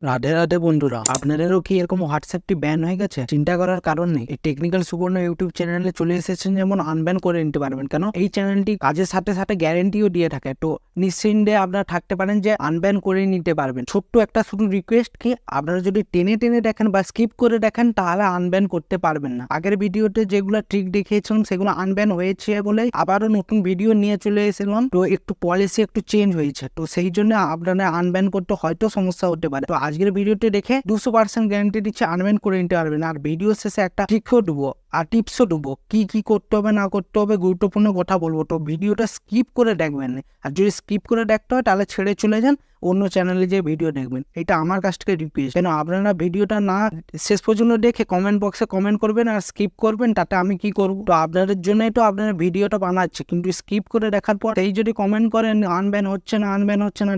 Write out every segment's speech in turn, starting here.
রাধে রাধে বন্ধুরা, আপনাদেরও কি এরকম হোয়াটসঅ্যাপটি ব্যান হয়ে গেছে? চিন্তা করার কারণ নেই। এই টেকনিক্যাল সুবর্ণ ইউটিউব চ্যানেলে চলে এসেছেন, যেমন আনব্যান করে নিতে পারবেন। কেন? এই চ্যানেলটি কাজের সাথে সাথে গ্যারেন্টিও দিয়ে থাকে। তো নিশ্চিন্তে আপনারা থাকতে পারেন যে আনব্যান করে নিতে পারবেন। ছোট্ট একটা শুধু রিকোয়েস্ট, কি আপনারা যদি টেনে টেনে দেখেন বা স্কিপ করে দেখেন তাহলে আনব্যান করতে পারবেন না। আগের ভিডিওতে যেগুলো ট্রিক দেখিয়েছিলাম সেগুলো আনব্যান হয়েছে বলে আবারও নতুন ভিডিও নিয়ে চলে এসেছিলাম। তো একটু পলিসি একটু চেঞ্জ হয়েছে, তো সেই জন্য আপনারা আনব্যান করতে হয়তো সমস্যা হতে পারে। তো আজকের ভিডিওটি দেখে 200% গ্যারান্টি দিচ্ছে আনব্যান করে নিতে পারবেন। আর ভিডিও শেষে একটা ট্রিকও দেবো আর টিপসও দেবো, কি কি করতে হবে না করতে হবে, গুরুত্বপূর্ণ কথা বলবো। তো ভিডিওটা স্কিপ করে দেখবেন না। আর যদি স্কিপ করে দেখতে হয় তাহলে ছেড়ে চলে যান, অন্য চ্যানেলে যে ভিডিও দেখবেন। এটা আমার কাছ থেকে রিকোয়েস্ট। কেন আপনারা ভিডিওটা না শেষ পর্যন্ত দেখে কমেন্ট বক্সে কমেন্ট করবেন আর স্কিপ করবেন, তাতে আমি কি করব? তো আপনাদের জন্যই তো আপনারা ভিডিওটা বানাচ্ছি, কিন্তু স্কিপ করে দেখার পর এই যদি কমেন্ট করেন আনব্যান হচ্ছে না,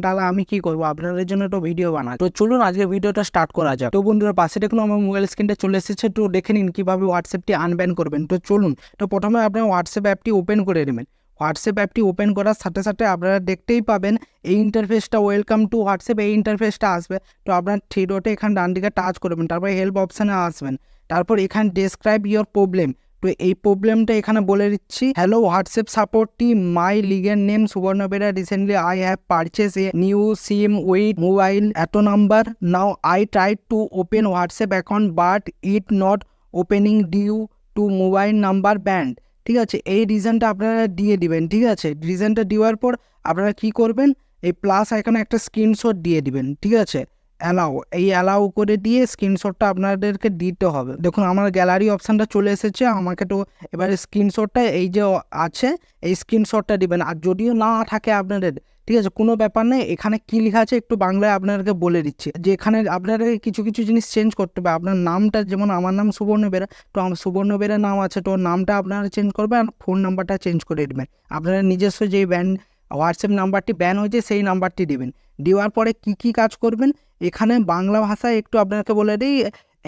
তাহলে আমি কি করবো? আপনাদের জন্য তো ভিডিও বানাই। তো চলুন আজকে ভিডিওটা স্টার্ট করা যাক। তো বন্ধুরা, পাশে দেখুন আমার মোবাইল স্ক্রিনটা চলে এসেছে। তো দেখে নিন কিভাবে হোয়াটসঅ্যাপটি আনব্যান করবেন। তো চলুন, তো প্রথমে আপনি হোয়াটসঅ্যাপ অ্যাপটি ওপেন করে নেবেন। হোয়াটসঅ্যাপ অ্যাপটি ওপেন করার সাথে সাথে আপনারা দেখতেই পাবেন এই ইন্টারফেসটা, ওয়েলকাম টু হোয়াটসঅ্যাপ, এই ইন্টারফেসটা আসবে। তো আপনার থ্রি ডটে এখানে ডান দিকে টাচ করবেন, তারপর হেল্প অপশানে আসবেন, তারপর এখানে ডেসক্রাইব ইয়োর প্রবলেম। তো এই প্রবলেমটা এখানে বলে দিচ্ছি, hello WhatsApp support team, my legal name Subarna Bera, recently I have purchase a new SIM with mobile at number, now I try to open WhatsApp account but it not opening due to mobile number banned. ঠিক আছে, এই রিজনটা আপনারা দিয়ে দিবেন। ঠিক আছে, রিজনটা দেওয়ার পর আপনারা কি করবেন, এই প্লাস এখানে একটা স্ক্রিনশট দিয়ে দিবেন। ঠিক আছে, অ্যালাউ, এই অ্যালাউ করে দিয়ে স্ক্রিনশটটা আপনাদেরকে দিতে হবে। দেখুন আমার গ্যালারি অপশানটা চলে এসেছে, আমাকে তো এবারে স্ক্রিনশটটা এই যে আছে এই স্ক্রিনশটটা দিবেন। আর যদিও না থাকে আপনাদের, ঠিক আছে, কোনো ব্যাপার নেই। এখানে কি লেখা আছে একটু বাংলায় আপনাদেরকে বলে দিচ্ছি, যে এখানে আপনাদেরকে কিছু কিছু জিনিস চেঞ্জ করতে হবে। আপনার নামটা, যেমন আমার নাম সুবর্ণ বেরা, তো আমার সুবর্ণ বেরা নাম আছে, তো নামটা আপনারা চেঞ্জ করবেন আর ফোন নাম্বারটা চেঞ্জ করে দেবেন। আপনারা নিজস্ব যেই হোয়াটসঅ্যাপ নাম্বারটি ব্যান হয়েছে সেই নাম্বারটি দেবেন। দেওয়ার পরে কি কি কাজ করবেন, এখানে বাংলা ভাষায় একটু আপনাকে বলে দিই,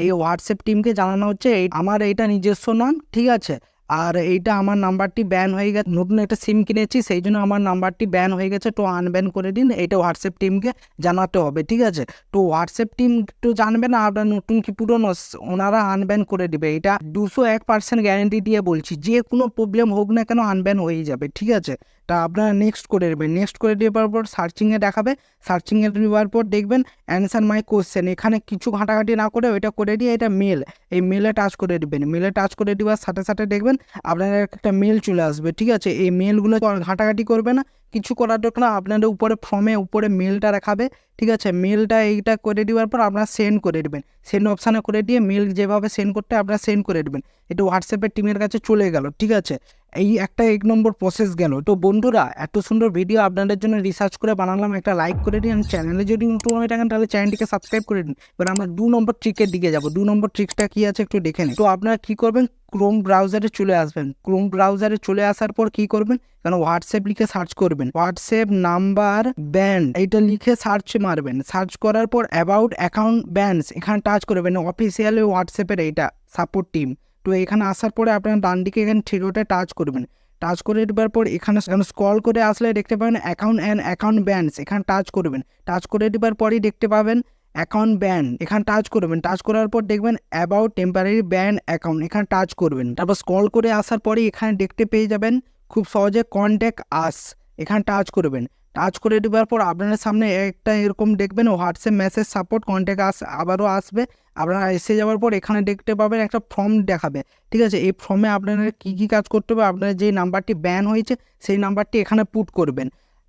এই হোয়াটসঅ্যাপ টিমকে জানানো হচ্ছে আমার এইটা নিজস্ব নাম, ঠিক আছে, আর এইটা আমার নাম্বারটি ব্যান হয়ে গেছে, নতুন একটা সিম কিনেছি সেই জন্য আমার নাম্বারটি ব্যান হয়ে গেছে, তো আনব্যান করে দিন। এইটা হোয়াটসঅ্যাপ টিমকে জানাতে হবে। ঠিক আছে, তো হোয়াটসঅ্যাপ টিম তো জানবে না আপনার নতুন কি পুরনো, ওনারা আনব্যান করে দিবে। এটা 201% গ্যারেন্টি দিয়ে বলছি, যে কোনো প্রবলেম হোক না কেন আনব্যান হয়ে যাবে। ঠিক আছে, তা আপনারা নেক্সট করে দেবেন। নেক্সট করে দেওয়ার পর সার্চিংয়ে দেখাবে, সার্চিংয়ে দেওয়ার পর দেখবেন অ্যান্সার মাই কোশ্চেন, এখানে কিছু ঘাঁটাঘাঁটি না করে ওইটা করে দিয়ে এটা মেল, এই মেলে টাচ করে দেবেন। মেলে টাচ করে দেওয়ার সাথে সাথে দেখবেন আপনার একটা মেল চলে আসবে। ঠিক আছে, এই মেলগুলো ঘাঁটাঘাঁটি করবে না, কিছু করার দরকার না, আপনাদের উপরে ফর্মে উপরে মেলটা রাখাবে। ঠিক আছে, মেলটা এইটা করে দেওয়ার পর আপনারা সেন্ড করে দেবেন। সেন্ড অপশানে করে দিয়ে মেল যেভাবে সেন্ড করতে আপনারা সেন্ড করে দেবেন। এটা হোয়াটসঅ্যাপের টিমের কাছে চলে গেল। ঠিক আছে, এই একটা 1 নম্বর প্রসেস গেল। তো বন্ধুরা, এত সুন্দর ভিডিও আপনাদের জন্য রিসার্চ করে বানালাম, একটা লাইক করে দিন। চ্যানেলে যদি নতুন হয়ে থাকেন তাহলে চ্যানেলটিকে সাবস্ক্রাইব করে দিন। এবার আমরা 2 নম্বর ট্রিকের দিকে যাব। 2 নম্বর ট্রিকটা কি আছে একটু দেখে নিন। তো আপনারা কি করবেন, ক্রোম ব্রাউজারে চলে আসবেন। ক্রোম ব্রাউজারে চলে আসার পর কি করবেন, কারণ হোয়াটসঅ্যাপ লিখে সার্চ করবেন, হোয়াটসঅ্যাপ নাম্বার ব্যান্ড এইটা লিখে সার্চ মারবেন। সার্চ করার পর অ্যাবাউট অ্যাকাউন্ট ব্যান্ডস এখানে টাচ করবেন, অফিসিয়ালি হোয়াটসঅ্যাপের এইটা সাপোর্ট টিম। তো এখানে আসার পরে আপনার ডান দিকে এখানে থ্রিডটে টাচ করবেন। টাচ করে দেওয়ার পর এখানে স্ক্রল করে আসলে দেখতে পাবেন অ্যাকাউন্ট অ্যান্ড অ্যাকাউন্ট ব্যান্ডস, এখানে টাচ করবেন। টাচ করে দেওয়ার পরই দেখতে পাবেন অ্যাকাউন্ট ব্যান, এখানে টাচ করবেন। টাচ করার পর দেখবেন অ্যাবাউট টেম্পারারি ব্যান অ্যাকাউন্ট, এখানে টাচ করবেন। তারপর স্ক্রল করে আসার পরে এখানে দেখতে পেয়ে যাবেন খুব সহজে কন্ট্যাক্ট আস, এখানে টাচ করবেন। টাচ করে দেওয়ার পর আপনাদের সামনে একটা এরকম দেখবেন হোয়াটসঅ্যাপ মেসেজ সাপোর্ট কন্ট্যাক্ট আবারও আসবে। আপনারা এসে যাওয়ার পর এখানে দেখতে পাবেন একটা ফর্ম দেখাবে। ঠিক আছে, এই ফর্মে আপনাদের কী কী কাজ করতে হবে, আপনার যে নাম্বারটি ব্যান হয়েছে সেই নাম্বারটি এখানে পুট করবেন।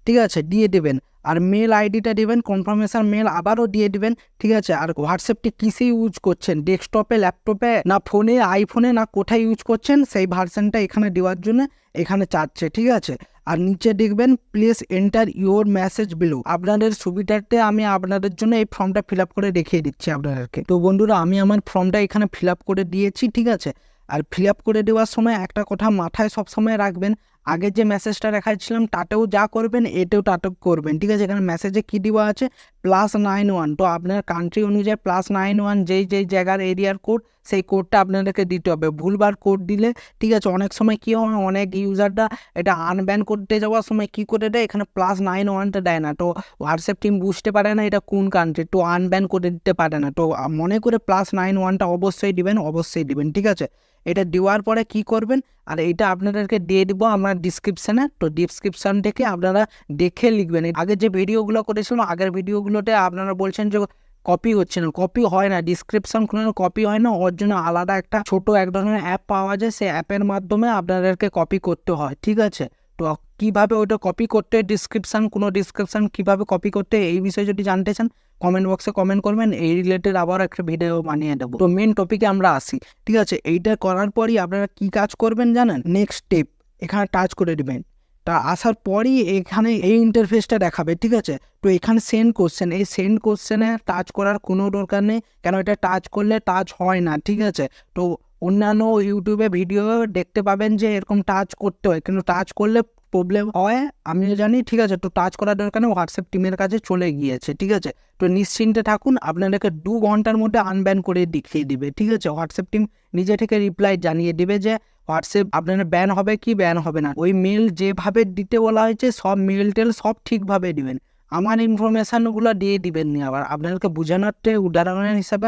ঠিক আছে, দিয়ে দেবেন। আর মেল আইডিটা দেবেন, কনফার্মেশন মেল আবারও দিয়ে দিবেন। ঠিক আছে, আর হোয়াটসঅ্যাপটি কিসে ইউজ করছেন, ডেস্কটপে, ল্যাপটপে, না ফোনে, আইফোনে, না কোথায় ইউজ করছেন, সেই ভার্সনটা এখানে দেওয়ার জন্য এখানে চাচ্ছে। ঠিক আছে, আর নিচে দেখবেন please enter your message below. আপনাদের সুবিধার্থে আমি আপনাদের জন্য এই ফর্মটা ফিল আপ করে দেখিয়ে দিচ্ছি আপনাদেরকে। তো বন্ধুরা, আমি আমার ফর্মটা এখানে ফিল আপ করে দিয়েছি। ঠিক আছে, আর ফিল আপ করে দেওয়ার সময় একটা কথা মাথায় সব সময় রাখবেন, আগের যে মেসেজটা দেখাচ্ছিলাম তাতেও যা করবেন এতেও তাতেও করবেন, ঠিক আছে। এখানে মেসেজে কী দেওয়া আছে +91, তো আপনার কান্ট্রি অনুযায়ী +91 যেই জায়গার এরিয়ার কোড সেই কোডটা আপনাদেরকে দিতে হবে। ভুলবার কোড দিলে, ঠিক আছে, অনেক সময় কী হয়, অনেক ইউজাররা এটা আনব্যান করতে যাওয়ার সময় কী করে দেয়, এখানে +91টা দেয় না, তো হোয়াটসঅ্যাপ টিম বুঝতে পারে না এটা কোন কান্ট্রি, তো আনব্যান করে দিতে পারে না। তো মনে করে +91টা অবশ্যই দিবেন, ঠিক আছে। এটা দেওয়ার পরে কি করবেন, আর এটা আপনাদেরকে দিয়ে দিব আমরা ডিসক্রিপশানে, তো ডিসক্রিপশান থেকে আপনারা দেখে লিখবেন। আগে যে ভিডিওগুলো করেছিলাম, আগের ভিডিওগুলোতে আপনারা বলছেন যে কপি হচ্ছে না, কপি হয় না, ডিসক্রিপশান কোনো কপি হয় না, ওর জন্য আলাদা একটা ছোট এক ধরনের অ্যাপ পাওয়া যায়, সেই অ্যাপের মাধ্যমে আপনাদেরকে কপি করতে হয়, ঠিক আছে। তো কীভাবে ওইটা কপি করতে, ডিসক্রিপশান কীভাবে কপি করতে, এই বিষয়ে যদি জানতে চান কমেন্ট বক্সে কমেন্ট করবেন, এই রিলেটেড আবার একটা ভিডিও বানিয়ে দেবো। তো মেন টপিকে আমরা আসি, ঠিক আছে। এইটা করার পরই আপনারা কি কাজ করবেন জানেন, নেক্সট স্টেপ এখানে টাচ করে দেবেন। তা আসার পরই এখানে এই ইন্টারফেসটা দেখাবে, ঠিক আছে। তো এখানে সেন্ড কোশ্চেন, এই সেন্ড কোশ্চেনে টাচ করার কোনো দরকার নেই, কেন এটা টাচ করলে টাচ হয় না, ঠিক আছে। তো অন্যান্য ইউটিউবে ভিডিও দেখতে পাবেন যে এরকম টাচ করতে হয়, কিন্তু টাচ করলে প্রবলেম হয়, আমিও জানি, ঠিক আছে। তো টাচ করার দরকার নেই, হোয়াটসঅ্যাপ টিমের কাছে চলে গিয়েছে, ঠিক আছে। তো নিশ্চিন্তে থাকুন, আপনাদেরকে 2 ঘন্টার মধ্যে আনব্যান করে দেখিয়ে দিবে, ঠিক আছে। হোয়াটসঅ্যাপ টিম নিজে থেকে রিপ্লাই জানিয়ে দেবে যে হোয়াটসঅ্যাপ আপনার ব্যান হবে কি ব্যান হবে না। ওই মেল যেভাবে দিতে বলা হয়েছে সব মেল টেল সব ঠিকভাবে দিবেন, আমার ইনফরমেশানগুলো দিয়ে দিবেন নি। আবার আপনাদেরকে বোঝানোর উদাহরণের হিসাবে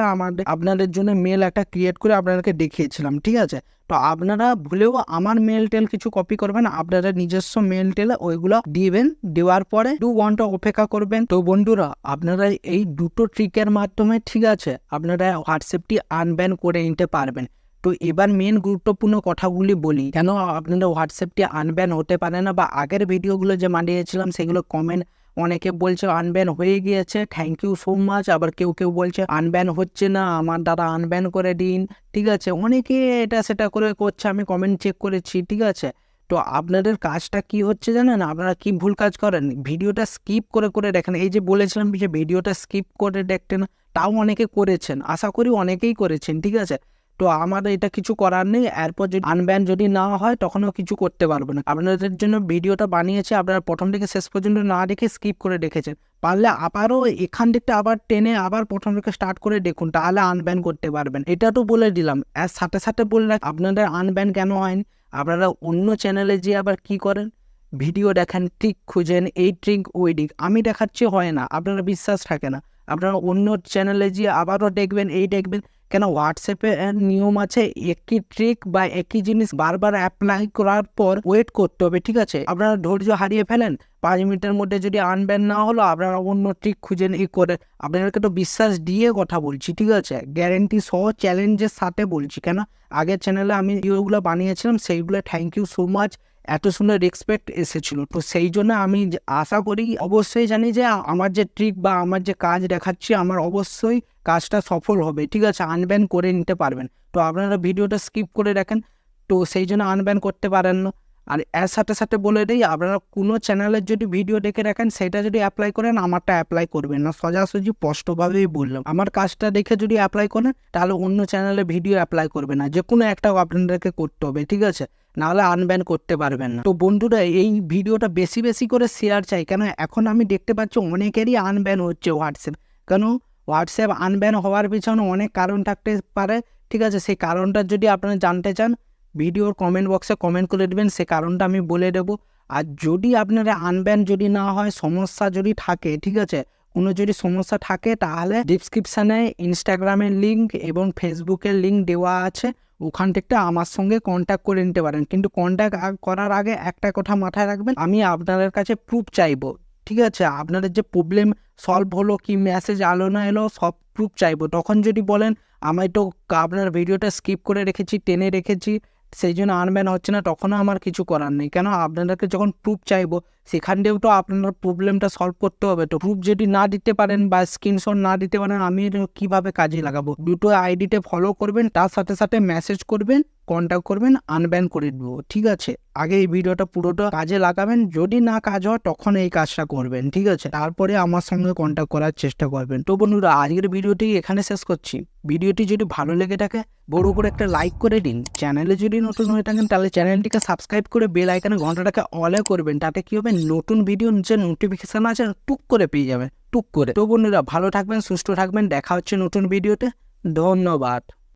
আপনাদের জন্য মেল একটা ক্রিয়েট করে আপনাদেরকে দেখিয়েছিলাম, ঠিক আছে। তো আপনারা ভুলেও আমার মেল টেল কিছু কপি করবেন, আপনারা নিজস্ব মেল টেল ওইগুলো দিবেন, দেওয়ার পরে 2 ঘন্টা অপেক্ষা করবেন। তো বন্ধুরা, আপনারা এই দুটো ট্রিকের মাধ্যমে, ঠিক আছে, আপনারা হোয়াটসঅ্যাপটি আনব্যান করে নিতে পারবেন। তো এবার মেন গুরুত্বপূর্ণ কথাগুলি বলি, কেন আপনাদের হোয়াটসঅ্যাপটি আনব্যান হতে পারে না, বা আগের ভিডিওগুলো যে বানিয়েছিলাম সেগুলো কমেন্ট অনেকে বলছে আনব্যান হয়ে গিয়েছে, থ্যাংক ইউ সো মাচ। আবার কেউ বলছে আনব্যান হচ্ছে না, আমার দ্বারা আনব্যান করে দিন, ঠিক আছে। অনেকে এটা সেটা করে করছে, আমি কমেন্ট চেক করেছি, ঠিক আছে। তো আপনাদের কাজটা কি হচ্ছে জানেন, আপনারা কি ভুল কাজ করেন, ভিডিওটা স্কিপ করে দেখেন। এই যে বলেছিলাম যে ভিডিওটা স্কিপ করে দেখতে না, তাও অনেকে করেছেন, আশা করি অনেকেই করেছেন, ঠিক আছে। তো আমাদের এটা কিছু করার নেই, এরপর যদি আনব্যান যদি না হয় তখনও কিছু করতে পারবো না। আপনাদের জন্য ভিডিওটা বানিয়েছে, আপনারা প্রথম থেকে শেষ পর্যন্ত না দেখে স্কিপ করে দেখেছেন, পারলে আবারও এখান থেকে আবার টেনে আবার প্রথম থেকে স্টার্ট করে দেখুন, তাহলে আনব্যান করতে পারবেন। এটা তো বলে দিলাম, এর সাথে সাথে বলে রাখ আপনাদের আনব্যান কেন হয়নি। আপনারা অন্য চ্যানেলে যে আবার কি করেন, ভিডিও দেখেন, ট্রিক খুঁজেন, এই ট্রিক ওই দিক, আমি দেখাচ্ছি হয় না, আপনারা বিশ্বাস থাকে না, আপনারা অন্য চ্যানেলে যে আবারও দেখবেন, এই দেখবেন। কেন, হোয়াটসঅ্যাপে নিয়ম আছে, একই ট্রিক বা একই জিনিস বারবার অ্যাপ্লাই করার পর ওয়েট করতে হবে, ঠিক আছে। আপনারা ধৈর্য হারিয়ে ফেলেন, 5 মিনিটের মধ্যে যদি আনব্যান না হলো, আপনারা অন্য ট্রিক খুঁজেন, করে। আপনাদেরকে তো বিশ্বাস দিয়ে কথা বলছি, ঠিক আছে, গ্যারেন্টি সহ চ্যালেঞ্জের সাথে বলছি। কেন, আগের চ্যানেলে আমি ভিডিওগুলো বানিয়েছিলাম, সেইগুলো থ্যাংক ইউ সো মাচ, এত সুন্দর রেসপেক্ট এসেছিল। তো সেই জন্য আমি আশা করি, অবশ্যই জানি যে আমার যে ট্রিক বা আমার যে কাজ দেখাচ্ছি, আমার অবশ্যই কাজটা সফল হবে, ঠিক আছে, আনব্যান করে নিতে পারবেন। তো আপনারা ভিডিওটা স্কিপ করে দেখেন, তো সেই জন্য আনব্যান করতে পারেন না। আর এর সাথে সাথে বলে দিই, আপনারা কোনো চ্যানেলের যদি ভিডিও দেখে রাখেন, সেটা যদি অ্যাপ্লাই করেন, আমারটা অ্যাপ্লাই করবেন না, সোজাসুজি স্পষ্টভাবেই বললাম। আমার কাজটা দেখে যদি অ্যাপ্লাই করেন, তাহলে অন্য চ্যানেলে ভিডিও অ্যাপ্লাই করবে না, যে কোনো একটা আপনাদেরকে করতে হবে, ঠিক আছে, নাহলে আনব্যান করতে পারবেন না। তো বন্ধুরা, এই ভিডিওটা বেশি করে শেয়ার চাই, কেন এখন আমি দেখতে পাচ্ছি অনেকেরই আনব্যান হচ্ছে হোয়াটসঅ্যাপ। কেন, হোয়াটসঅ্যাপ আনব্যান হওয়ার পিছনে অনেক কারণ থাকতে পারে, ঠিক আছে। সেই কারণটা যদি আপনারা জানতে চান, ভিডিওর কমেন্ট বক্সে কমেন্ট করে দেবেন, সে কারণটা আমি বলে দেবো। আর যদি আপনারা আনব্যান যদি না হয়, সমস্যা যদি থাকে, ঠিক আছে, কোনো যদি সমস্যা থাকে, তাহলে ডিসক্রিপশানে ইনস্টাগ্রামের লিঙ্ক এবং ফেসবুকের লিঙ্ক দেওয়া আছে, ওখান থেকে আমার সঙ্গে কন্ট্যাক্ট করে নিতে পারেন। কিন্তু কন্ট্যাক্ট করার আগে একটা কথা মাথায় রাখবেন, আমি আপনাদের কাছে প্রুফ চাইবো, ঠিক আছে। আপনাদের যে প্রবলেম সলভ হলো কি মেসেজ আলো না এলো, সব প্রুফ চাইবো। তখন যদি বলেন আমি তো আপনার ভিডিওটা স্কিপ করে রেখেছি, টেনে রেখেছি, সেই জন্য আনব্যান হচ্ছে না, তখনও আমার কিছু করার নেই। কেন, আপনাদেরকে যখন প্রুফ চাইবো, সেখান দিয়েও তো আপনার প্রবলেমটা সলভ করতে হবে। তো প্রুফ যদি না দিতে পারেন বা স্ক্রিনশট না দিতে পারেন, আমি এটা কিভাবে কাজে লাগাবো? দুটো আইডিতে ফলো করবেন, তার সাথে সাথে মেসেজ করবেন, কন্ট্যাক্ট করবেন, আনব্যান করে দেবো, ঠিক আছে? আগে এই ভিডিওটা পুরোটা কাজে লাগাবেন, যদি না কাজ হয় তখন এই কাজটা করবেন, ঠিক আছে? তারপরে আমার সঙ্গে কন্ট্যাক্ট করার চেষ্টা করবেন। তো বন্ধুরা, আজকের ভিডিওটি এখানে শেষ করছি। ভিডিওটি যদি ভালো লেগে থাকে বড় করে একটা লাইক করে দিন। চ্যানেলে যদি নতুন হয়ে থাকেন তাহলে চ্যানেলটিকে সাবস্ক্রাইব করে বেল আইকনে ঘন্টাটাকে অলে করবেন। তাতে কি হবে, নতুন ভিডিও যে নোটিফিকেশন আছে টুক করে পেয়ে যাবেন, টুক করে। তো বন্ধুরা, ভালো থাকবেন, সুস্থ থাকবেন, দেখা হচ্ছে নতুন ভিডিওতে। ধন্যবাদ।